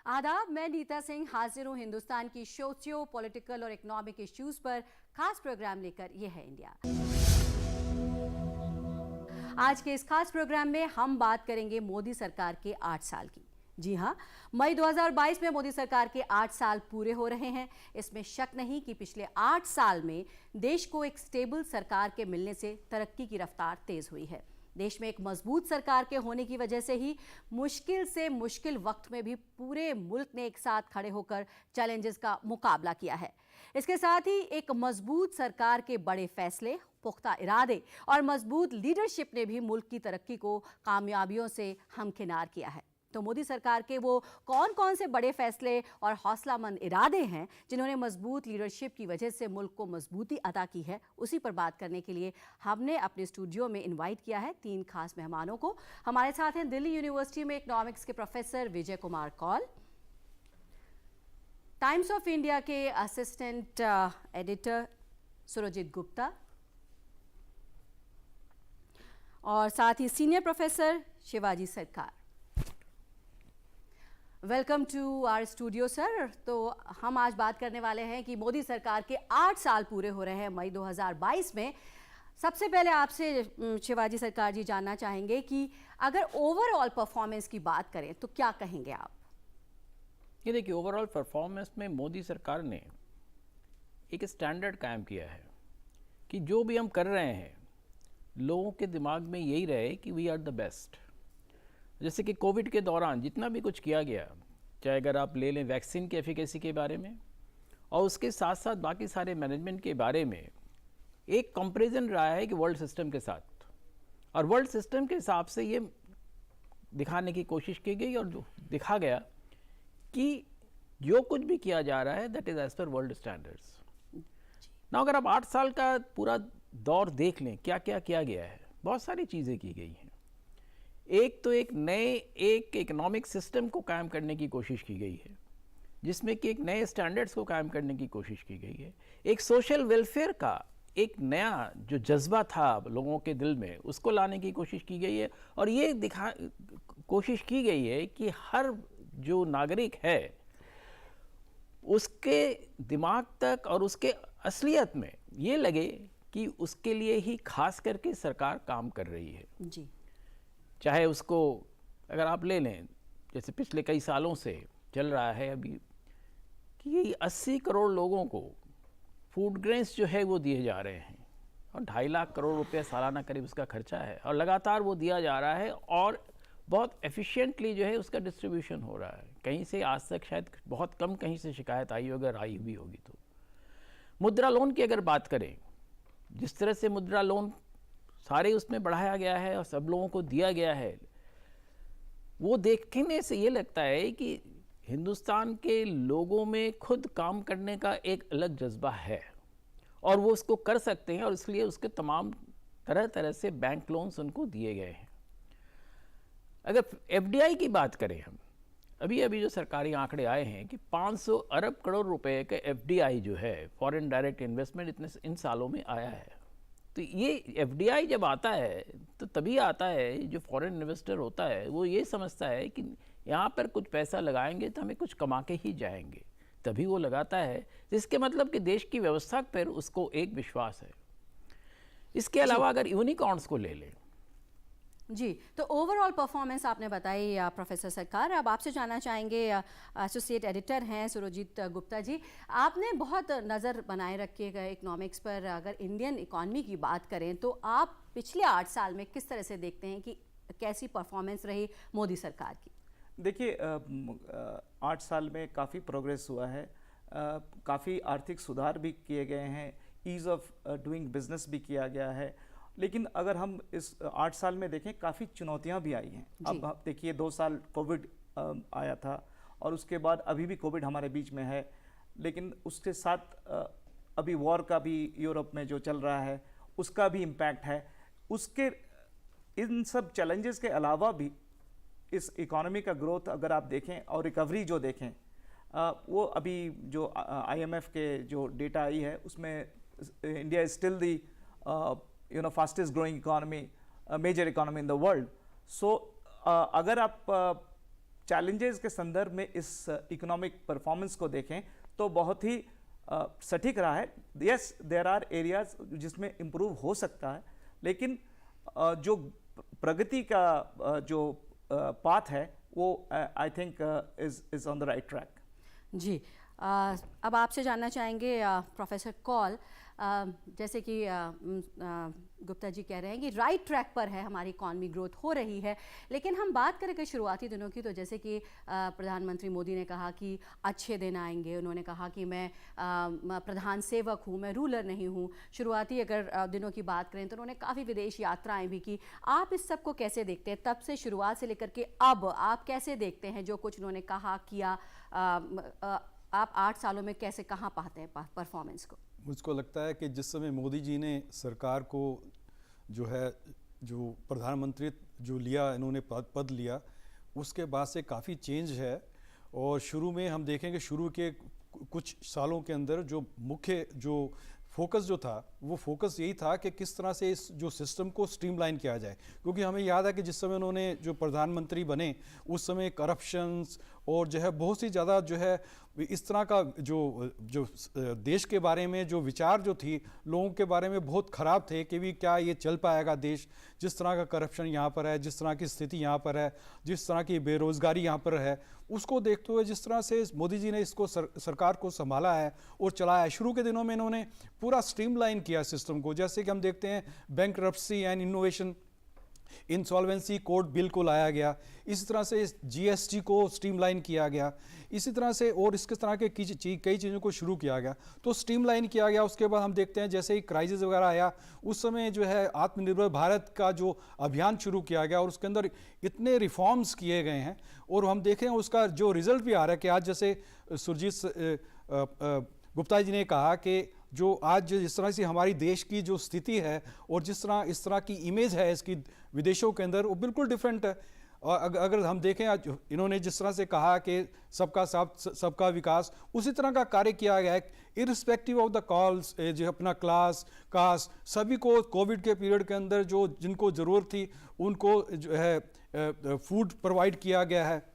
आदाब, मैं नीता सिंह हाजिर हूँ हिंदुस्तान की सोशियो पॉलिटिकल और इकोनॉमिक इश्यूज पर खास प्रोग्राम लेकर। यह है इंडिया। आज के इस खास प्रोग्राम में हम बात करेंगे मोदी सरकार के 8 साल की। जी हां, मई 2022 में मोदी सरकार के 8 साल पूरे हो रहे हैं। इसमें शक नहीं कि पिछले 8 साल में देश को एक स्टेबल सरकार के मिलने से तरक्की की रफ्तार तेज हुई है। देश में एक मजबूत सरकार के होने की वजह से ही मुश्किल से मुश्किल वक्त में भी पूरे मुल्क ने एक साथ खड़े होकर चैलेंजेस का मुकाबला किया है। इसके साथ ही एक मजबूत सरकार के बड़े फैसले, पुख्ता इरादे और मजबूत लीडरशिप ने भी मुल्क की तरक्की को कामयाबियों से हमकिनार किया है। तो मोदी सरकार के वो कौन कौन से बड़े फैसले और हौसलामंद इरादे हैं जिन्होंने मजबूत लीडरशिप की वजह से मुल्क को मजबूती अता की है, उसी पर बात करने के लिए हमने अपने स्टूडियो में इनवाइट किया है 3 खास मेहमानों को। हमारे साथ हैं दिल्ली यूनिवर्सिटी में इकोनॉमिक्स के professor Vijay Kumar Kaul, Times of India के असिस्टेंट एडिटर सुरजीत गुप्ता और साथ ही senior professor Shivaji Sarkar. Welcome to our studio sir. तो हम आज बात करने वाले हैं कि मोदी सरकार के 8 साल पूरे हो रहे हैं मई 2022 में। सबसे पहले आपसे शिवाजी सरकार जी जानना चाहेंगे कि अगर ओवरऑल परफॉर्मेंस की बात करें तो क्या कहेंगे आप? ये देखिए, ओवरऑल परफॉर्मेंस में मोदी सरकार ने एक स्टैंडर्ड कायम किया है कि जो भी हम कर रहे हैं लोगों के दिमाग में यही रहे कि वी आर द बेस्ट। जैसे कि कोविड के दौरान जितना भी कुछ किया गया, चाहे अगर आप ले लें वैक्सीन की एफिकेसी के बारे में और उसके साथ साथ बाकी सारे मैनेजमेंट के बारे में, एक कंपैरिजन रहा है कि वर्ल्ड सिस्टम के साथ, और वर्ल्ड सिस्टम के हिसाब से ये दिखाने की कोशिश की गई और जो दिखा गया कि जो कुछ भी किया जा रहा है that is as per world standards. ना अगर आप 8 साल का पूरा दौर देख लें, क्या क्या किया गया है, बहुत सारी चीज़ें की गई हैं। एक तो एक नए इकोनॉमिक सिस्टम को कायम करने की कोशिश की गई है, जिसमें कि एक नए स्टैंडर्ड्स को कायम करने की कोशिश की गई है। एक सोशल वेलफेयर का एक नया जो जज्बा था लोगों के दिल में, उसको लाने की कोशिश की गई है। और ये कोशिश की गई है कि हर जो नागरिक है उसके दिमाग तक और उसके असलियत में ये लगे कि उसके लिए ही खास करके सरकार काम कर रही है जी। चाहे उसको अगर आप ले लें, जैसे पिछले कई सालों से चल रहा है अभी कि 80 करोड़ लोगों को फूड ग्रेन्स जो है वो दिए जा रहे हैं और 2.5 लाख करोड़ रुपए सालाना करीब उसका खर्चा है और लगातार वो दिया जा रहा है और बहुत एफिशिएंटली जो है उसका डिस्ट्रीब्यूशन हो रहा है। कहीं से आज तक शायद बहुत कम कहीं से शिकायत आई, अगर आई भी होगी तो। मुद्रा लोन की अगर बात करें, जिस तरह से मुद्रा लोन सारे उसमें बढ़ाया गया है और सब लोगों को दिया गया है, वो देखने से ये लगता है कि हिंदुस्तान के लोगों में खुद काम करने का एक अलग जज्बा है और वो उसको कर सकते हैं और इसलिए उसके तमाम तरह तरह से बैंक लोन्स उनको दिए गए हैं। अगर एफडीआई की बात करें, हम अभी जो सरकारी आंकड़े आए हैं कि 500 अरब करोड़ रुपए का एफडीआई जो है, फॉरेन डायरेक्ट इन्वेस्टमेंट, इतने इन सालों में आया है। तो ये एफडीआई जब आता है तो तभी आता है, जो फॉरेन इन्वेस्टर होता है वो ये समझता है कि यहाँ पर कुछ पैसा लगाएंगे तो हमें कुछ कमा के ही जाएंगे, तभी वो लगाता है। जिसके मतलब कि देश की व्यवस्था पर उसको एक विश्वास है। इसके अलावा अगर यूनिकॉर्न्स को ले लें जी, तो ओवरऑल परफॉर्मेंस आपने बताई प्रोफेसर सरकार। अब आपसे जानना चाहेंगे, एसोसिएट एडिटर हैं सुरजीत गुप्ता जी, आपने बहुत नज़र बनाए रखिएगा इकोनॉमिक्स पर। अगर इंडियन इकॉनमी की बात करें तो आप पिछले 8 साल में किस तरह से देखते हैं कि कैसी परफॉर्मेंस रही मोदी सरकार की? देखिए, 8 साल में काफ़ी प्रोग्रेस हुआ है, काफ़ी आर्थिक सुधार भी किए गए हैं, ईज़ ऑफ डूइंग बिजनेस भी किया गया है। लेकिन अगर हम इस 8 साल में देखें, काफ़ी चुनौतियां भी आई हैं। अब देखिए, 2 साल कोविड आया था और उसके बाद अभी भी कोविड हमारे बीच में है, लेकिन उसके साथ अभी वॉर का भी यूरोप में जो चल रहा है उसका भी इम्पैक्ट है। उसके इन सब चैलेंजेस के अलावा भी इस इकोनॉमी का ग्रोथ अगर आप देखें और रिकवरी जो देखें, वो अभी जो IMF के जो डेटा आई है उसमें India is still the fastest growing economy, major economy in the world. So अगर आप चैलेंजेस के संदर्भ में इस इकोनॉमिक परफॉर्मेंस को देखें तो बहुत ही सटीक रहा है। यस, देयर आर एरियाज जिसमें इम्प्रूव हो सकता है, लेकिन जो प्रगति का जो पाथ है वो I think is on the right track. जी, अब आपसे जानना चाहेंगे प्रोफेसर कौल, जैसे कि गुप्ता जी कह रहे हैं कि राइट ट्रैक पर है, हमारी इकॉनमी ग्रोथ हो रही है, लेकिन हम बात करें कि शुरुआती दिनों की, तो जैसे कि प्रधानमंत्री मोदी ने कहा कि अच्छे दिन आएंगे, उन्होंने कहा कि मैं प्रधान सेवक हूँ, मैं रूलर नहीं हूँ। शुरुआती अगर दिनों की बात करें तो उन्होंने काफ़ी विदेश यात्राएं भी की। आप इस सब को कैसे देखते हैं, तब से शुरुआत से लेकर के अब आप कैसे देखते हैं जो कुछ उन्होंने कहा किया? आप 8 सालों में कैसे, कहाँ पाते हैं परफॉर्मेंस को? मुझको लगता है कि जिस समय मोदी जी ने सरकार को जो है, जो प्रधानमंत्री जो लिया, इन्होंने पद लिया, उसके बाद से काफ़ी चेंज है। और शुरू में हम देखेंगे, शुरू के कुछ सालों के अंदर जो मुख्य जो फोकस जो था, वो फोकस यही था कि किस तरह से इस जो सिस्टम को स्ट्रीमलाइन किया जाए। क्योंकि हमें याद है कि जिस समय उन्होंने जो प्रधानमंत्री बने उस समय करप्शंस और जो है बहुत सी ज़्यादा जो है इस तरह का जो देश के बारे में जो विचार जो थी लोगों के बारे में बहुत ख़राब थे कि भी क्या ये चल पाएगा देश, जिस तरह का करप्शन यहाँ पर है, जिस तरह की स्थिति यहाँ पर है, जिस तरह की बेरोज़गारी यहाँ पर है, उसको देखते हुए जिस तरह से मोदी जी ने इसको सरकार को संभाला है और चलाया है। शुरू के दिनों में इन्होंने पूरा स्ट्रीमलाइन किया सिस्टम को, जैसे कि हम देखते हैं bankruptcy and innovation insolvency code bill को लाया गया, इसी तरह से जीएसटी को स्ट्रीमलाइन किया गया, इसी तरह से और इसके तरह के कई चीज़ों को शुरू किया गया, तो स्ट्रीमलाइन किया गया। उसके बाद हम देखते हैं जैसे ही क्राइसिस वगैरह आया, उस समय जो है आत्मनिर्भर भारत का जो अभियान शुरू किया गया और उसके अंदर इतने रिफॉर्म्स किए गए हैं और हम देखें उसका जो रिजल्ट भी आ रहा है कि आज जैसे सुरजीत गुप्ता जी ने कहा कि जो आज जिस तरह से हमारी देश की जो स्थिति है और जिस तरह इस तरह की इमेज है इसकी विदेशों के अंदर, वो बिल्कुल डिफरेंट है। और अगर हम देखें आज इन्होंने जिस तरह से कहा कि सबका साथ सबका विकास, उसी तरह का कार्य किया गया है इरिस्पेक्टिव ऑफ द कॉल्स, जो अपना क्लास कास्ट, सभी को कोविड के पीरियड के अंदर जो जिनको ज़रूरत थी उनको जो है फूड प्रोवाइड किया गया है।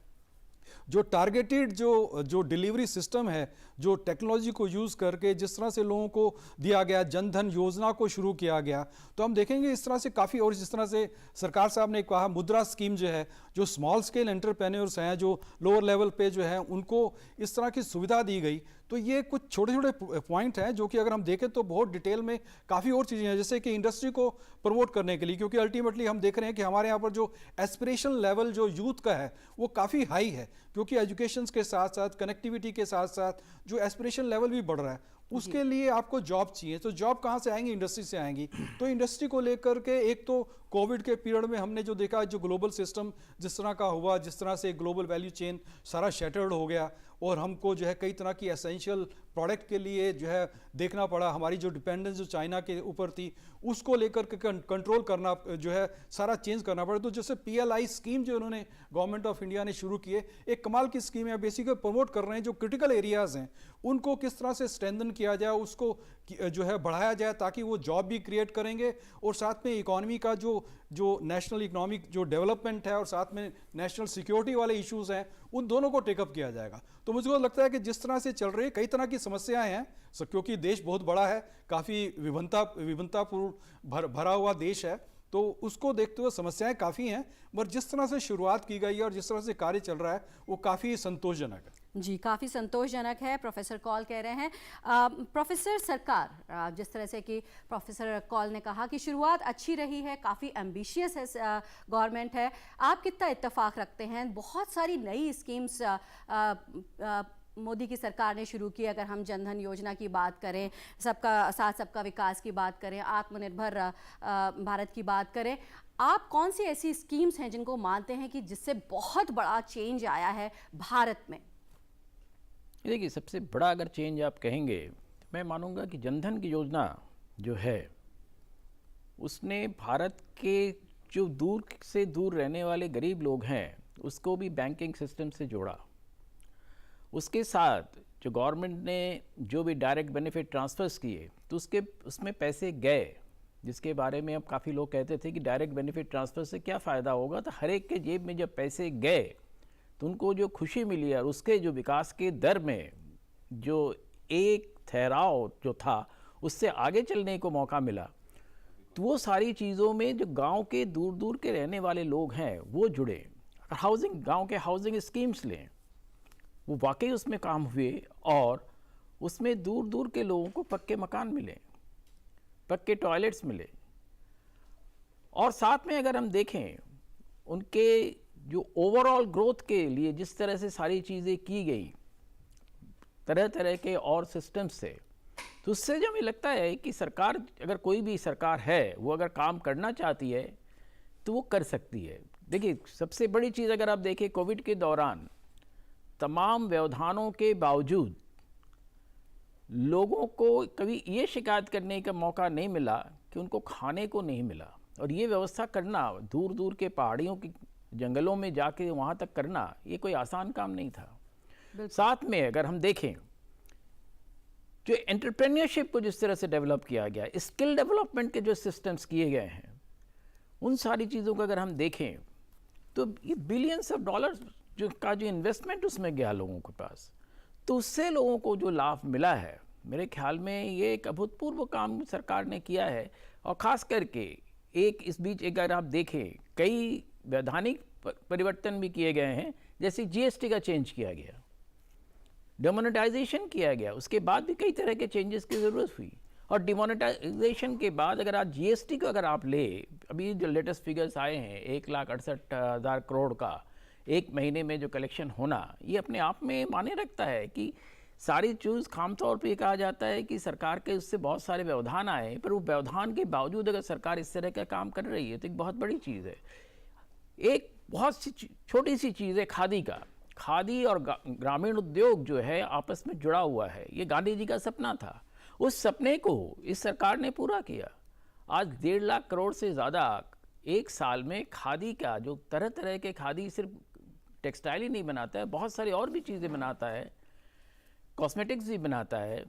जो टारगेटेड जो डिलीवरी सिस्टम है, जो टेक्नोलॉजी को यूज़ करके जिस तरह से लोगों को दिया गया, जनधन योजना को शुरू किया गया, तो हम देखेंगे इस तरह से काफ़ी। और जिस तरह से सरकार साहब ने कहा मुद्रा स्कीम जो है, जो स्मॉल स्केल एंटरप्रेन्योर्स हैं, जो लोअर लेवल पे जो है उनको इस तरह की सुविधा दी गई। तो ये कुछ छोटे छोटे पॉइंट हैं जो कि अगर हम देखें तो बहुत डिटेल में काफ़ी और चीज़ें हैं, जैसे कि इंडस्ट्री को प्रमोट करने के लिए, क्योंकि अल्टीमेटली हम देख रहे हैं कि हमारे यहाँ पर जो एस्पिरेशन लेवल जो यूथ का है वो काफ़ी हाई है, क्योंकि एजुकेशन के साथ साथ कनेक्टिविटी के साथ साथ जो एस्पिरेशन लेवल भी बढ़ रहा है। उसके लिए आपको जॉब चाहिए, तो जॉब कहाँ से आएंगी? इंडस्ट्री से आएंगी। तो इंडस्ट्री को लेकर के एक तो कोविड के पीरियड में हमने जो देखा, जो ग्लोबल सिस्टम जिस तरह का हुआ, जिस तरह से ग्लोबल वैल्यू चेन सारा शैटर्ड हो गया और हमको जो है कई तरह की एसेंशियल प्रोडक्ट के लिए जो है देखना पड़ा। हमारी जो डिपेंडेंस जो चाइना के ऊपर थी उसको लेकर के कंट्रोल करना जो है सारा चेंज करना पड़ा। तो जैसे PLI स्कीम जो उन्होंने गवर्नमेंट ऑफ इंडिया ने शुरू की है, एक कमाल की स्कीम है। बेसिकली प्रमोट कर रहे हैं जो क्रिटिकल एरियाज़ हैं उनको किस तरह से स्ट्रेंथन किया जाए, उसको जो है बढ़ाया जाए, ताकि वो जॉब भी क्रिएट करेंगे और साथ में इकोनॉमी का जो नेशनल इकोनॉमिक जो डेवलपमेंट है और साथ में नेशनल सिक्योरिटी वाले इश्यूज हैं उन दोनों को टेकअप किया जाएगा। तो मुझे लगता है कि जिस तरह से चल रही है, कई तरह की समस्याएं हैं, क्योंकि देश बहुत बड़ा है, काफ़ी विभिन्नतापूर्ण भरा हुआ देश है, तो उसको देखते हुए समस्याएं काफ़ी हैं, मगर जिस तरह से शुरुआत की गई है और जिस तरह से कार्य चल रहा है वो काफ़ी संतोषजनक है। जी, काफ़ी संतोषजनक है, प्रोफेसर कौल कह रहे हैं। प्रोफेसर सरकार, जिस तरह से कि प्रोफेसर कौल ने कहा कि शुरुआत अच्छी रही है, काफ़ी एम्बिशियस है गवर्नमेंट है, आप कितना इत्तेफाक रखते हैं? बहुत सारी नई स्कीम्स मोदी की सरकार ने शुरू की। अगर हम जनधन योजना की बात करें, सबका साथ सबका विकास की बात करें, आत्मनिर्भर भारत की बात करें, आप कौन सी ऐसी स्कीम्स हैं जिनको मानते हैं कि जिससे बहुत बड़ा चेंज आया है भारत में? देखिए, सबसे बड़ा अगर चेंज आप कहेंगे तो मैं मानूंगा कि जनधन की योजना जो है उसने भारत के जो दूर से दूर रहने वाले गरीब लोग हैं उसको भी बैंकिंग सिस्टम से जोड़ा। उसके साथ जो गवर्नमेंट ने जो भी डायरेक्ट बेनिफिट ट्रांसफ़र्स किए तो उसमें पैसे गए, जिसके बारे में अब काफ़ी लोग कहते थे कि डायरेक्ट बेनिफिट ट्रांसफ़र से क्या फ़ायदा होगा, तो हर एक के जेब में जब पैसे गए तो उनको जो खुशी मिली और उसके जो विकास के दर में जो एक ठहराव जो था उससे आगे चलने को मौका मिला, तो वो सारी चीज़ों में जो गांव के दूर दूर के रहने वाले लोग हैं वो जुड़े। अगर हाउसिंग, गांव के हाउसिंग स्कीम्स लें, वो वाकई उसमें काम हुए और उसमें दूर दूर के लोगों को पक्के मकान मिले, पक्के टॉयलेट्स मिले। और साथ में अगर हम देखें उनके जो ओवरऑल ग्रोथ के लिए जिस तरह से सारी चीज़ें की गई तरह तरह के और सिस्टम से, तो उससे जो हमें लगता है कि सरकार, अगर कोई भी सरकार है, वो अगर काम करना चाहती है तो वो कर सकती है। देखिए, सबसे बड़ी चीज़ अगर आप देखें, कोविड के दौरान तमाम व्यवधानों के बावजूद लोगों को कभी ये शिकायत करने का मौका नहीं मिला कि उनको खाने को नहीं मिला। और ये व्यवस्था करना, दूर दूर के पहाड़ियों की जंगलों में जाके वहाँ तक करना, ये कोई आसान काम नहीं था। साथ में अगर हम देखें जो एंटरप्रेन्योरशिप को जिस तरह से डेवलप किया गया, स्किल डेवलपमेंट के जो सिस्टम्स किए गए हैं, उन सारी चीज़ों को अगर हम देखें तो ये बिलियंस ऑफ डॉलर्स जो इन्वेस्टमेंट उसमें गया लोगों के पास, तो उससे लोगों को जो लाभ मिला है, मेरे ख्याल में ये एक अभूतपूर्व काम सरकार ने किया है। और ख़ास करके इस बीच अगर आप देखें, कई वैधानिक परिवर्तन भी किए गए हैं, जैसे जीएसटी का चेंज किया गया, डिमोनेटाइजेशन किया गया, उसके बाद भी कई तरह के चेंजेस की ज़रूरत हुई। और डिमोनेटाइजेशन के बाद अगर आज जीएसटी को अगर आप ले, अभी जो लेटेस्ट फिगर्स आए हैं 1,68,000 करोड़ का एक महीने में जो कलेक्शन होना, ये अपने आप में माने रखता है कि सारी चीज़ खाम तौर पे कहा जाता है कि सरकार के उससे बहुत सारे व्यवधान आए, पर वो व्यवधान के बावजूद अगर सरकार इस तरह का काम कर रही है तो एक बहुत बड़ी चीज़ है। एक बहुत सी छोटी सी चीज़ है खादी का। खादी और ग्रामीण उद्योग जो है आपस में जुड़ा हुआ है। ये गांधी जी का सपना था, उस सपने को इस सरकार ने पूरा किया। आज 1.5 लाख करोड़ से ज़्यादा एक साल में खादी का, जो तरह तरह के खादी सिर्फ टेक्सटाइल ही नहीं बनाता है, बहुत सारी और भी चीज़ें बनाता है, कॉस्मेटिक्स भी बनाता है,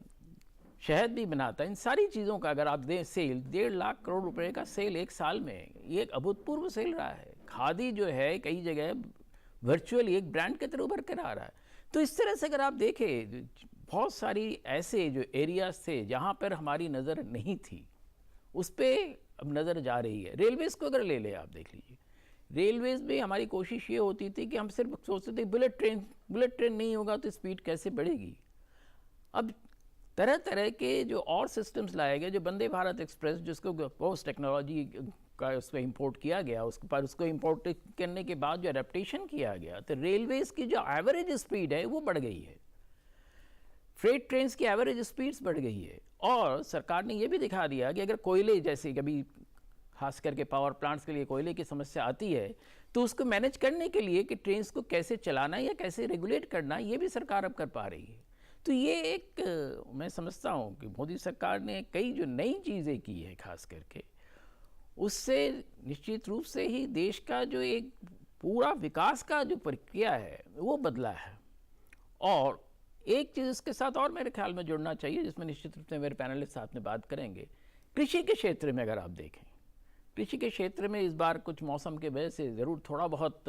शहद भी बनाता है। इन सारी चीज़ों का अगर आप दें सेल, 1.5 लाख करोड़ रुपए का सेल एक साल में, ये एक अभूतपूर्व सेल रहा है। खादी जो है कई जगह वर्चुअली एक ब्रांड के तरह उभर कर आ रहा है। तो इस तरह से अगर आप देखें, बहुत सारी ऐसे जो एरियाज थे जहाँ पर हमारी नज़र नहीं थी, उस पर अब नज़र जा रही है। रेलवेज़ को अगर ले लें, आप देख लीजिए, रेलवेज़ में हमारी कोशिश ये होती थी कि हम सिर्फ सोचते थे बुलेट ट्रेन नहीं होगा तो स्पीड कैसे बढ़ेगी। अब तरह तरह के जो और सिस्टम्स लाए गए, जो वंदे भारत एक्सप्रेस, जिसको पोस्ट टेक्नोलॉजी का उस पर इम्पोर्ट किया गया, उसके पर उसको इम्पोर्ट करने के बाद जो अडेप्टेशन किया गया, तो रेलवेज़ की जो एवरेज स्पीड है वो बढ़ गई है, फ्रेट ट्रेन्स की एवरेज स्पीड्स बढ़ गई है। और सरकार ने ये भी दिखा दिया कि अगर कोयले, जैसे कभी खास करके पावर प्लांट्स के लिए कोयले की समस्या आती है, तो उसको मैनेज करने के लिए कि ट्रेन्स को कैसे चलाना या कैसे रेगुलेट करना, ये भी सरकार अब कर पा रही है। तो ये एक, मैं समझता हूँ कि मोदी सरकार ने कई जो नई चीज़ें की है, खास करके उससे निश्चित रूप से ही देश का जो एक पूरा विकास का जो प्रक्रिया है वो बदला है। और एक चीज़ इसके साथ और मेरे ख्याल में जुड़ना चाहिए, जिसमें निश्चित रूप से मेरे पैनलिस्ट साथ में बात करेंगे। कृषि के क्षेत्र में अगर आप देखें, कृषि के क्षेत्र में इस बार कुछ मौसम के वजह से ज़रूर थोड़ा बहुत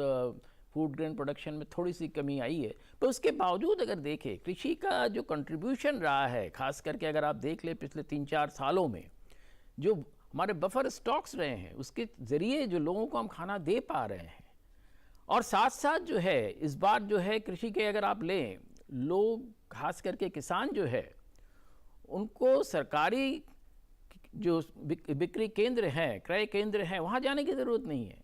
फूड ग्रेन प्रोडक्शन में थोड़ी सी कमी आई है, पर उसके बावजूद अगर देखें कृषि का जो कंट्रीब्यूशन रहा है, खास करके अगर आप देख लें पिछले 3-4 सालों में जो हमारे बफर स्टॉक्स रहे हैं, उसके ज़रिए जो लोगों को हम खाना दे पा रहे हैं। और साथ साथ जो है इस बार जो है कृषि के अगर आप लें, लोग खास करके किसान जो है उनको सरकारी जो बिक्री केंद्र हैं, क्रय केंद्र हैं, वहाँ जाने की ज़रूरत नहीं है,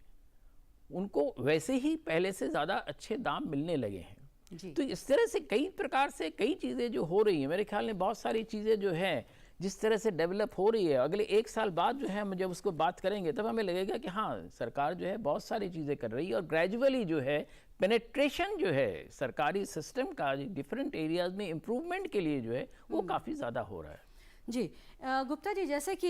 उनको वैसे ही पहले से ज़्यादा अच्छे दाम मिलने लगे हैं। तो इस तरह से कई प्रकार से कई चीज़ें जो हो रही हैं, मेरे ख्याल में बहुत सारी चीज़ें जो हैं जिस तरह से डेवलप हो रही है, अगले 1 साल बाद जो है हम जब उसको बात करेंगे तब हमें लगेगा कि हाँ, सरकार जो है बहुत सारी चीज़ें कर रही है। और ग्रेजुअली जो है पेनेट्रेशन जो है सरकारी सिस्टम का डिफरेंट एरियाज में इम्प्रूवमेंट के लिए जो है वो काफ़ी ज़्यादा हो रहा है। जी गुप्ता जी, जैसे कि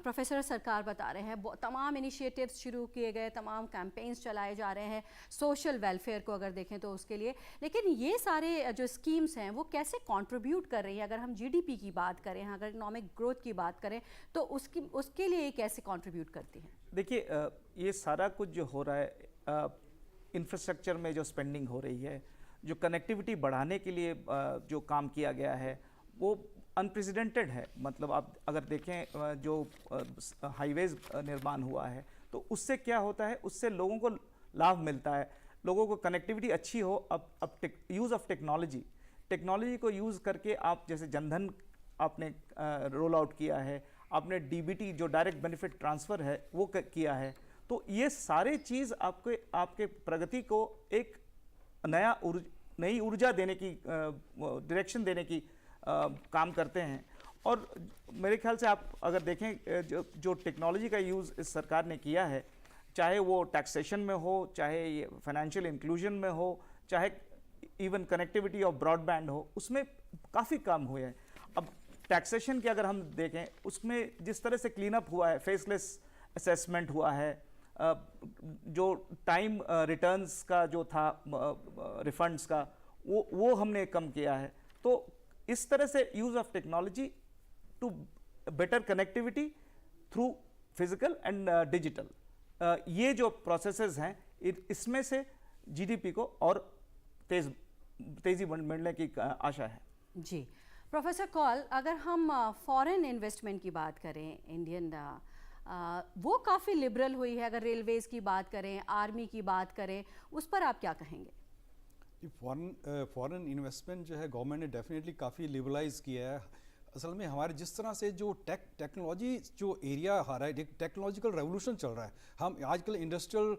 प्रोफेसर सरकार बता रहे हैं, तमाम इनिशिएटिव्स शुरू किए गए, तमाम कैंपेन्स चलाए जा रहे हैं सोशल वेलफेयर को अगर देखें तो उसके लिए, लेकिन ये सारे जो स्कीम्स हैं वो कैसे कंट्रीब्यूट कर रही हैं? अगर हम जीडीपी की बात करें, अगर इकोनॉमिक ग्रोथ की बात करें, तो उसके लिए कैसे कंट्रीब्यूट करती हैं? देखिए, ये सारा कुछ जो हो रहा है इंफ्रास्ट्रक्चर में जो स्पेंडिंग हो रही है, जो कनेक्टिविटी बढ़ाने के लिए जो काम किया गया है वो अनप्रेसिडेंटेड है। मतलब आप अगर देखें जो हाईवेज निर्माण हुआ है तो उससे क्या होता है, उससे लोगों को लाभ मिलता है, लोगों को कनेक्टिविटी अच्छी हो। अब यूज़ ऑफ टेक्नोलॉजी को यूज़ करके आप जैसे जनधन आपने रोल आउट किया है, आपने डीबीटी जो डायरेक्ट बेनिफिट ट्रांसफ़र है वो किया है, तो ये सारे चीज़ आपके प्रगति को एक नई ऊर्जा देने की डायरेक्शन देने की काम करते हैं। और मेरे ख्याल से आप अगर देखें जो टेक्नोलॉजी का यूज़ इस सरकार ने किया है, चाहे वो टैक्सेशन में हो, चाहे ये फाइनेंशियल इंक्लूजन में हो, चाहे इवन कनेक्टिविटी ऑफ ब्रॉडबैंड हो, उसमें काफ़ी काम हुए हैं। अब टैक्सेशन की अगर हम देखें, उसमें जिस तरह से क्लीन अप हुआ है, फेसलेस असेसमेंट हुआ है, जो टाइम रिटर्न्स का जो था रिफंड्स का वो हमने कम किया है। तो इस तरह से use of technology to better connectivity through physical and digital, ये जो प्रोसेसेस हैं इसमें से जीडीपी को और तेज़ी बढ़ने की आशा है। जी प्रोफेसर कौल, अगर हम फॉरेन इन्वेस्टमेंट की बात करें, इंडियन वो काफ़ी लिबरल हुई है। अगर रेलवेज़ की बात करें, आर्मी की बात करें, उस पर आप क्या कहेंगे? फॉरेन इन्वेस्टमेंट जो है गवर्नमेंट ने डेफिनेटली काफ़ी लिबरलाइज किया है। असल में हमारे जिस तरह से जो टेक्नोलॉजी जो एरिया आ रहा है, टेक्नोलॉजिकल रेवोल्यूशन चल रहा है, हम आजकल इंडस्ट्रियल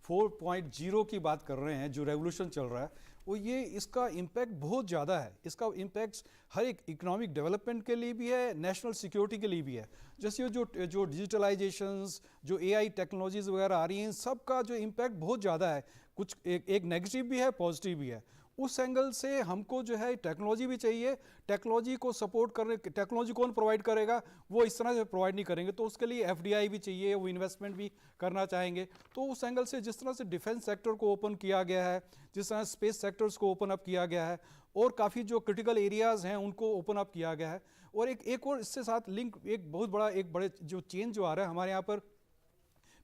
4.0 की बात कर रहे हैं, जो रेवोल्यूशन चल रहा है वो ये इसका इम्पैक्ट बहुत ज़्यादा है। इसका इम्पैक्ट हर एक इकोनॉमिक डेवलपमेंट के लिए भी है, नेशनल सिक्योरिटी के लिए भी है। जैसे ये जो डिजिटलाइजेशंस, जो एआई टेक्नोलॉजीज़ वगैरह आ रही हैं, इन सब का जो इम्पैक्ट बहुत ज़्यादा है। कुछ एक नेगेटिव भी है, पॉजिटिव भी है। उस एंगल से हमको जो है टेक्नोलॉजी भी चाहिए। टेक्नोलॉजी को सपोर्ट करने, टेक्नोलॉजी कौन प्रोवाइड करेगा, वो इस तरह से प्रोवाइड नहीं करेंगे, तो उसके लिए एफडीआई भी चाहिए, वो इन्वेस्टमेंट भी करना चाहेंगे। तो उस एंगल से जिस तरह से डिफेंस सेक्टर को ओपन किया गया है, जिस तरह स्पेस सेक्टर्स को ओपन अप किया गया है, और काफ़ी जो क्रिटिकल एरियाज़ हैं उनको ओपन अप किया गया है। और एक और इससे साथ लिंक, एक बहुत बड़ा एक बड़े जो चेंज जो आ रहा है हमारे यहाँ पर,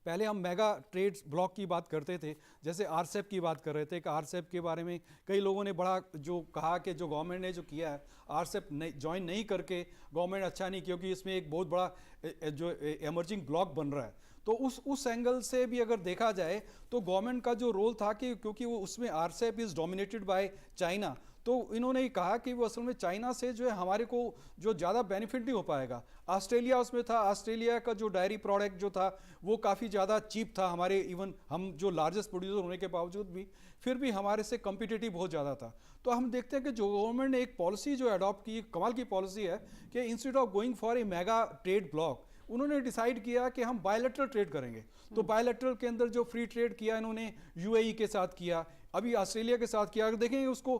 पहले हम मेगा ट्रेड ब्लॉक की बात करते थे, जैसे आरसेप की बात कर रहे थे कि आरसेप के बारे में कई लोगों ने बड़ा जो कहा कि जो गवर्नमेंट ने जो किया है, आरसेप ज्वाइन नहीं करके गवर्नमेंट अच्छा नहीं, क्योंकि इसमें एक बहुत बड़ा जो एमर्जिंग ब्लॉक बन रहा है। तो उस एंगल से भी अगर देखा जाए तो गवर्नमेंट का जो रोल था कि क्योंकि वो उसमें RCEP is dominated by China, तो इन्होंने कहा कि वो असल में चाइना से जो है हमारे को जो ज़्यादा बेनिफिट नहीं हो पाएगा। ऑस्ट्रेलिया उसमें था, ऑस्ट्रेलिया का जो डायरी प्रोडक्ट जो था वो काफ़ी ज़्यादा चीप था हमारे, इवन हम जो लार्जेस्ट प्रोड्यूसर होने के बावजूद भी फिर भी हमारे से कम्पिटिटिव बहुत ज़्यादा था। तो हम देखते हैं कि जो गवर्नमेंट ने एक पॉलिसी जो अडॉप्ट की, कमाल की पॉलिसी है कि instead of going for a mega trade block, उन्होंने डिसाइड किया कि हम बायलैटरल ट्रेड करेंगे। तो बायलैटरल के अंदर जो फ्री ट्रेड किया इन्होंने यूएई के साथ किया, अभी ऑस्ट्रेलिया के साथ किया। अगर देखेंगे उसको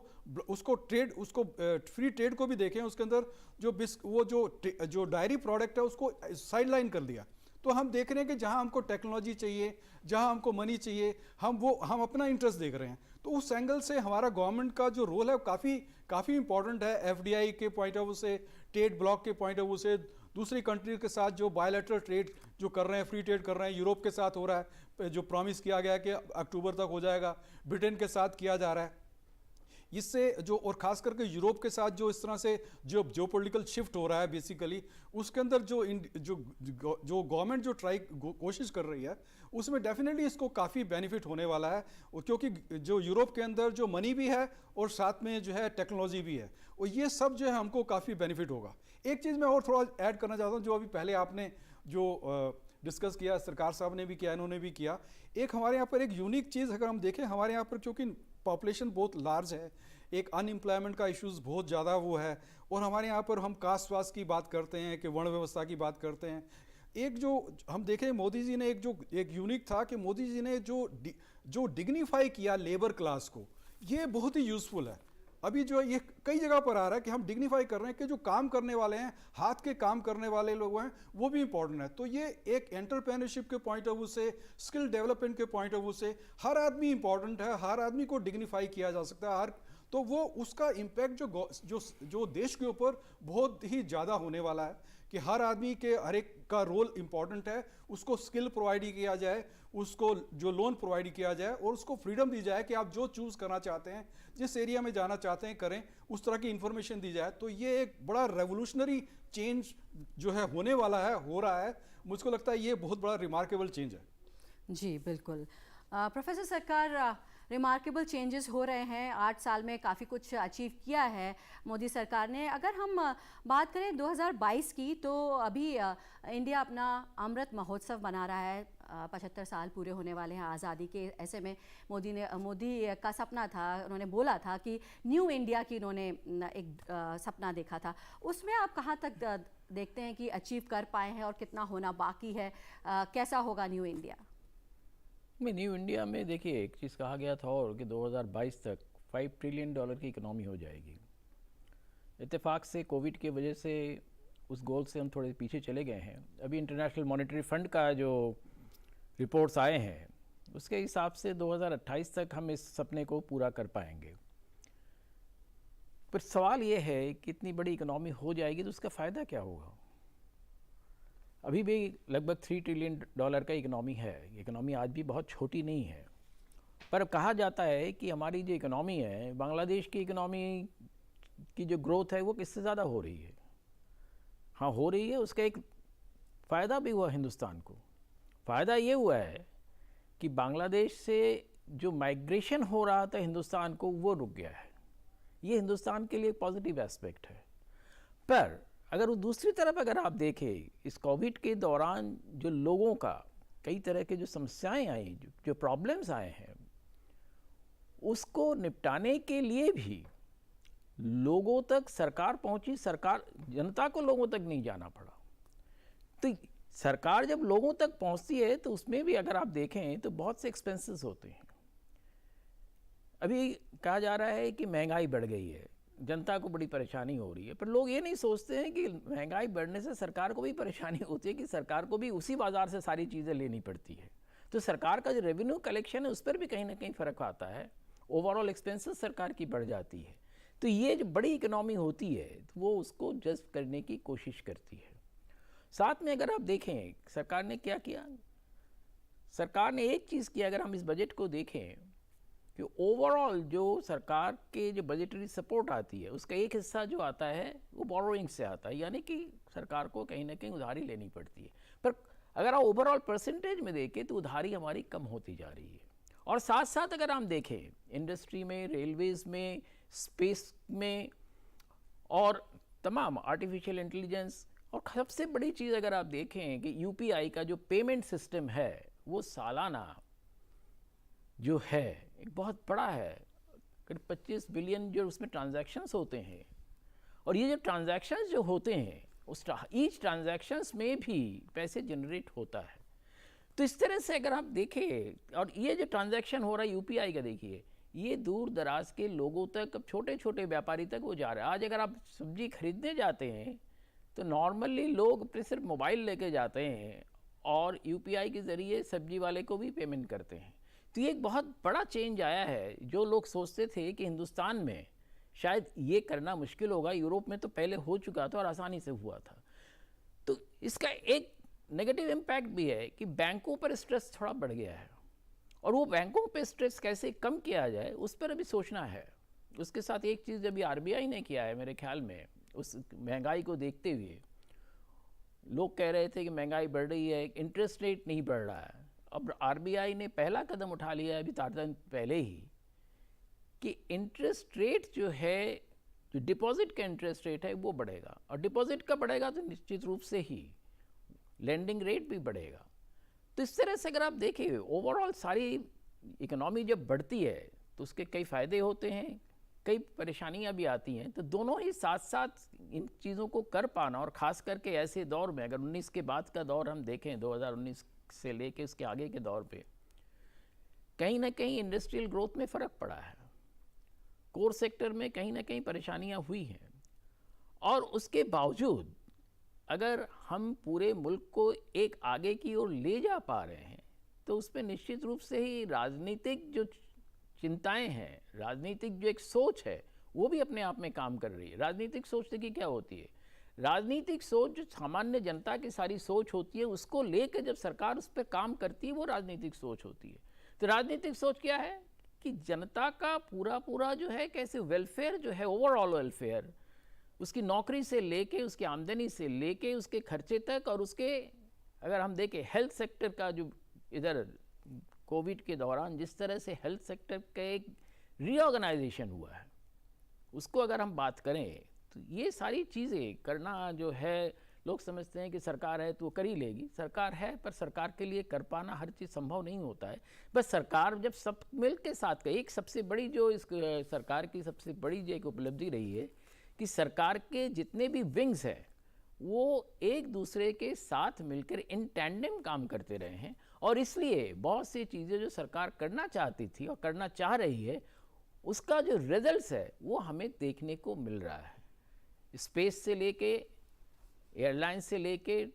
फ्री ट्रेड को भी देखें, उसके अंदर जो डायरी प्रोडक्ट है उसको साइडलाइन कर दिया। तो हम देख रहे हैं कि जहां हमको टेक्नोलॉजी चाहिए, जहां हमको मनी चाहिए, हम अपना इंटरेस्ट देख रहे हैं। तो उस एंगल से हमारा गवर्नमेंट का जो रोल है काफ़ी इंपॉर्टेंट है, एफडीआई के पॉइंट ऑफ व्यू से, ट्रेड ब्लॉक के पॉइंट ऑफ व्यू से, दूसरी कंट्री के साथ जो बायलैटरल ट्रेड जो कर रहे हैं, फ्री ट्रेड कर रहे हैं, यूरोप के साथ हो रहा है, जो प्रॉमिस किया गया है कि अक्टूबर तक हो जाएगा, ब्रिटेन के साथ किया जा रहा है। इससे जो, और ख़ास करके यूरोप के साथ जो इस तरह से जो पॉलिटिकल शिफ्ट हो रहा है बेसिकली, उसके अंदर जो गवर्नमेंट जो कोशिश कर रही है, उसमें डेफिनेटली इसको काफ़ी बेनिफिट होने वाला है। क्योंकि जो यूरोप के अंदर जो मनी भी है और साथ में जो है टेक्नोलॉजी भी है, और ये सब जो है हमको काफ़ी बेनिफिट होगा। एक चीज़ मैं और थोड़ा ऐड करना चाहता हूँ, जो अभी पहले आपने जो डिस्कस किया, सरकार साहब ने भी किया, इन्होंने भी किया, एक हमारे यहाँ पर एक यूनिक चीज़ अगर हम देखें, हमारे यहाँ पर क्योंकि पॉपुलेशन बहुत लार्ज है, एक अनएम्प्लॉयमेंट का इश्यूज़ बहुत ज़्यादा वो है, और हमारे यहाँ पर हम कास्ट वास्ट की बात करते हैं कि वर्ण व्यवस्था की बात करते हैं। एक जो हम देखें, मोदी जी ने एक यूनिक था कि मोदी जी ने जो डिग्निफाई किया लेबर क्लास को, ये बहुत ही यूज़फुल है। अभी जो ये कई जगह पर आ रहा है कि हम डिग्निफाई कर रहे हैं कि जो काम करने वाले हैं, हाथ के काम करने वाले लोग हैं, वो भी इंपॉर्टेंट है। तो ये एक एंटरप्रेन्योरशिप के पॉइंट ऑफ व्यू से, स्किल डेवलपमेंट के पॉइंट ऑफ व्यू से हर आदमी इंपॉर्टेंट है, हर आदमी को डिग्निफाई किया जा सकता है, तो वो उसका इम्पैक्ट जो देश के ऊपर बहुत ही ज़्यादा होने वाला है। कि हर आदमी के हर एक का रोल इंपॉर्टेंट है, उसको स्किल प्रोवाइड किया जाए, उसको जो लोन प्रोवाइड किया जाए और उसको फ्रीडम दी जाए कि आप जो चूज करना चाहते हैं, जिस एरिया में जाना चाहते हैं करें, उस तरह की इंफॉर्मेशन दी जाए। तो ये एक बड़ा रेवोल्यूशनरी चेंज जो है होने वाला है, हो रहा है। मुझको लगता है ये बहुत बड़ा रिमार्केबल चेंज है। जी बिल्कुल। प्रोफेसर सरकार, रिमार्केबल चेंजेस हो रहे हैं, 8 साल में काफ़ी कुछ अचीव किया है मोदी सरकार ने। अगर हम बात करें 2022 की, तो अभी इंडिया अपना अमृत महोत्सव मना रहा है, 75 साल पूरे होने वाले हैं आज़ादी के। ऐसे में मोदी का सपना था, उन्होंने बोला था कि न्यू इंडिया की उन्होंने एक सपना देखा था। उसमें आप कहाँ तक देखते हैं कि अचीव कर पाए हैं और कितना होना बाकी है? कैसा होगा न्यू इंडिया में? न्यू इंडिया में देखिए, एक चीज़ कहा गया था और कि 2022 तक $5 ट्रिलियन की इकोनॉमी हो जाएगी। इत्तेफाक से कोविड की वजह से उस गोल से हम थोड़े पीछे चले गए हैं। अभी इंटरनेशनल मॉनेटरी फंड का जो रिपोर्ट्स आए हैं, उसके हिसाब से 2028 तक हम इस सपने को पूरा कर पाएंगे। पर सवाल ये है कि इतनी बड़ी इकोनॉमी हो जाएगी तो उसका फ़ायदा क्या होगा? अभी भी लगभग $3 ट्रिलियन का इकोनॉमी है। इकोनॉमी आज भी बहुत छोटी नहीं है, पर कहा जाता है कि हमारी जो इकोनॉमी है, बांग्लादेश की इकोनॉमी की जो ग्रोथ है वो किससे ज़्यादा हो रही है। हाँ, हो रही है। उसका एक फ़ायदा भी हुआ हिंदुस्तान को। फ़ायदा ये हुआ है कि बांग्लादेश से जो माइग्रेशन हो रहा था हिंदुस्तान को, वो रुक गया है। ये हिंदुस्तान के लिए एक पॉजिटिव एस्पेक्ट है। पर अगर वो दूसरी तरफ अगर आप देखें, इस कोविड के दौरान जो लोगों का कई तरह के जो समस्याएं आई, जो प्रॉब्लम्स आए हैं, उसको निपटाने के लिए भी लोगों तक सरकार पहुंची। सरकार, जनता को लोगों तक नहीं जाना पड़ा। तो सरकार जब लोगों तक पहुंचती है तो उसमें भी अगर आप देखें तो बहुत से एक्सपेंसेस होते हैं। अभी कहा जा रहा है कि महंगाई बढ़ गई है, जनता को बड़ी परेशानी हो रही है, पर लोग ये नहीं सोचते हैं कि महंगाई बढ़ने से सरकार को भी परेशानी होती है, कि सरकार को भी उसी बाज़ार से सारी चीज़ें लेनी पड़ती है। तो सरकार का जो रेवेन्यू कलेक्शन है उस पर भी कहीं ना कहीं फ़र्क आता है। ओवरऑल एक्सपेंसेस सरकार की बढ़ जाती है। तो ये जो बड़ी इकोनॉमी होती है तो वो उसको जज़्ब करने की कोशिश करती है। साथ में अगर आप देखें सरकार ने क्या किया, सरकार ने एक चीज़ की, अगर हम इस बजट को देखें कि ओवरऑल जो सरकार के जो बजटरी सपोर्ट आती है उसका एक हिस्सा जो आता है वो बोरोइंग से आता है, यानी कि सरकार को कहीं ना कहीं उधारी लेनी पड़ती है। पर अगर आप ओवरऑल परसेंटेज में देखें तो उधारी हमारी कम होती जा रही है। और साथ साथ अगर हम देखें इंडस्ट्री में, रेलवेज़ में, स्पेस में और तमाम आर्टिफिशियल इंटेलिजेंस, और सबसे बड़ी चीज़ अगर आप देखें कि यूपीआई का जो पेमेंट सिस्टम है वो सालाना जो है एक बहुत बड़ा है, करीब 25 बिलियन जो उसमें ट्रांजैक्शंस होते हैं। और ये जो ट्रांजैक्शंस जो होते हैं उस ईच ट्रांजैक्शंस में भी पैसे जनरेट होता है। तो इस तरह से अगर आप देखें, और ये जो ट्रांजैक्शन हो रहा है यूपीआई का, देखिए ये दूर दराज के लोगों तक, अब छोटे छोटे व्यापारी तक वो जा रहा है। आज अगर आप सब्जी खरीदने जाते हैं तो नॉर्मली लोग अपने सिर्फ मोबाइल लेके जाते हैं और यूपीआई के ज़रिए सब्जी वाले को भी पेमेंट करते हैं। तो ये एक बहुत बड़ा चेंज आया है। जो लोग सोचते थे कि हिंदुस्तान में शायद ये करना मुश्किल होगा, यूरोप में तो पहले हो चुका था और आसानी से हुआ था। तो इसका एक नेगेटिव इम्पैक्ट भी है कि बैंकों पर स्ट्रेस थोड़ा बढ़ गया है, और वो बैंकों पर स्ट्रेस कैसे कम किया जाए उस पर अभी सोचना है। उसके साथ एक चीज़ अभी आरबीआई ने किया है मेरे ख्याल में, उस महंगाई को देखते हुए लोग कह रहे थे कि महंगाई बढ़ रही है, इंटरेस्ट रेट नहीं बढ़ रहा है। अब आरबीआई ने पहला कदम उठा लिया है अभी 4 दिन पहले ही कि इंटरेस्ट रेट जो है, जो डिपॉजिट का इंटरेस्ट रेट है वो बढ़ेगा, और डिपॉजिट का बढ़ेगा तो निश्चित रूप से ही लेंडिंग रेट भी बढ़ेगा। तो इस तरह से अगर आप देखें ओवरऑल सारी इकोनॉमी जब बढ़ती है तो उसके कई फ़ायदे होते हैं, कई परेशानियां भी आती हैं। तो दोनों ही साथ साथ इन चीज़ों को कर पाना, और ख़ास करके ऐसे दौर में, अगर 19 के बाद का दौर हम देखें, 2019 से लेके उसके आगे के दौर पे कहीं ना कहीं इंडस्ट्रियल ग्रोथ में फ़र्क पड़ा है, कोर सेक्टर में कहीं ना कहीं परेशानियां हुई हैं। और उसके बावजूद अगर हम पूरे मुल्क को एक आगे की ओर ले जा पा रहे हैं तो उसमें निश्चित रूप से ही राजनीतिक जो चिंताएं हैं, राजनीतिक जो एक सोच है वो भी अपने आप में काम कर रही है। राजनीतिक सोच देखिए क्या होती है, राजनीतिक सोच जो सामान्य जनता की सारी सोच होती है, उसको लेकर जब सरकार उस पर काम करती है, वो राजनीतिक सोच होती है। तो राजनीतिक सोच क्या है कि जनता का पूरा जो है कैसे वेलफेयर जो है, ओवरऑल वेलफेयर, उसकी नौकरी से लेके, उसकी आमदनी से लेके, उसके खर्चे तक, और उसके अगर हम देखें हेल्थ सेक्टर का जो इधर कोविड के दौरान जिस तरह से हेल्थ सेक्टर का एक रीऑर्गेनाइजेशन हुआ है, उसको अगर हम बात करें तो ये सारी चीज़ें करना जो है, लोग समझते हैं कि सरकार है तो वो कर ही लेगी। सरकार है, पर सरकार के लिए कर पाना हर चीज़ संभव नहीं होता है। बस सरकार जब सब मिल के साथ, एक सबसे बड़ी जो इस सरकार की सबसे बड़ी जो एक उपलब्धि रही है कि सरकार के जितने भी विंग्स हैं वो एक दूसरे के साथ मिलकर इन टैंडम काम करते रहे हैं, और इसलिए बहुत सी चीज़ें जो सरकार करना चाहती थी और करना चाह रही है, उसका जो रिजल्ट्स है वो हमें देखने को मिल रहा है। स्पेस से लेके, एयरलाइन से लेके,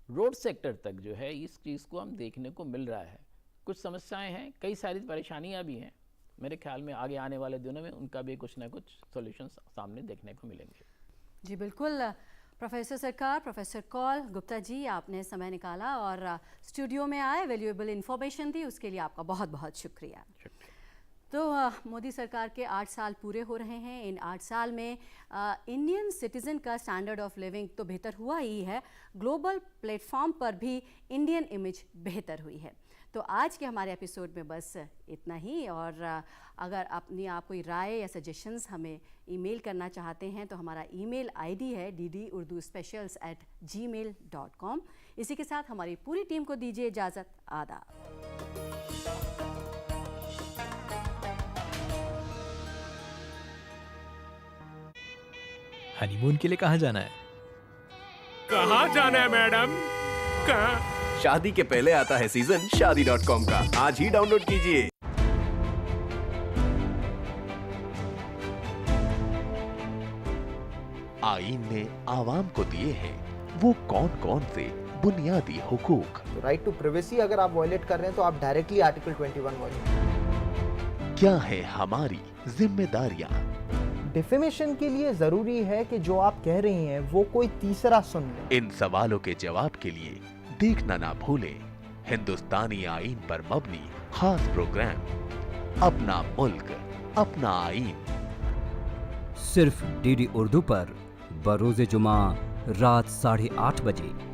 रोड सेक्टर तक जो है, इस चीज़ को हम देखने को मिल रहा है। कुछ समस्याएं हैं, कई सारी परेशानियां भी हैं। मेरे ख्याल में आगे आने वाले दिनों में उनका भी कुछ ना कुछ सॉल्यूशंस सामने देखने को मिलेंगे। जी बिल्कुल। प्रोफेसर सरकार, प्रोफेसर कौल गुप्ता जी, आपने समय निकाला और स्टूडियो में आए, वैल्यूएबल इन्फॉर्मेशन दी, उसके लिए आपका बहुत बहुत शुक्रिया। तो मोदी सरकार के 8 साल पूरे हो रहे हैं। इन 8 साल में इंडियन सिटीज़न का स्टैंडर्ड ऑफ लिविंग तो बेहतर हुआ ही है, ग्लोबल प्लेटफॉर्म पर भी इंडियन इमेज बेहतर हुई है। तो आज के हमारे एपिसोड में बस इतना ही, और अगर आप कोई राय या सजेशंस हमें ईमेल करना चाहते हैं तो हमारा ईमेल आईडी है ddurduspecials@gmail.com। इसी के साथ हमारी पूरी टीम को दीजिए इजाज़त। आदाब। हनीमून के लिए कहाँ जाना है? कहाँ जाना है मैडम? कहाँ? शादी के पहले आता है सीजन शादी.com का। आज ही डाउनलोड कीजिए। आईन ने आवाम को दिए हैं वो कौन कौन से बुनियादी हुकूक। राइट टू प्राइवेसी अगर आप वायलेट कर रहे हैं तो आप डायरेक्टली आर्टिकल 21 वायलेट। क्या है हमारी जिम्मेदारियां? डिफेमेशन के लिए जरूरी है कि जो आप कह रही हैं वो कोई तीसरा सुन ले। इन सवालों के जवाब के लिए देखना ना भूलें हिंदुस्तानी आईन पर मबनी खास प्रोग्राम अपना मुल्क अपना आईन, सिर्फ डीडी उर्दू पर बरोज़े जुमा रात 8:30 बजे।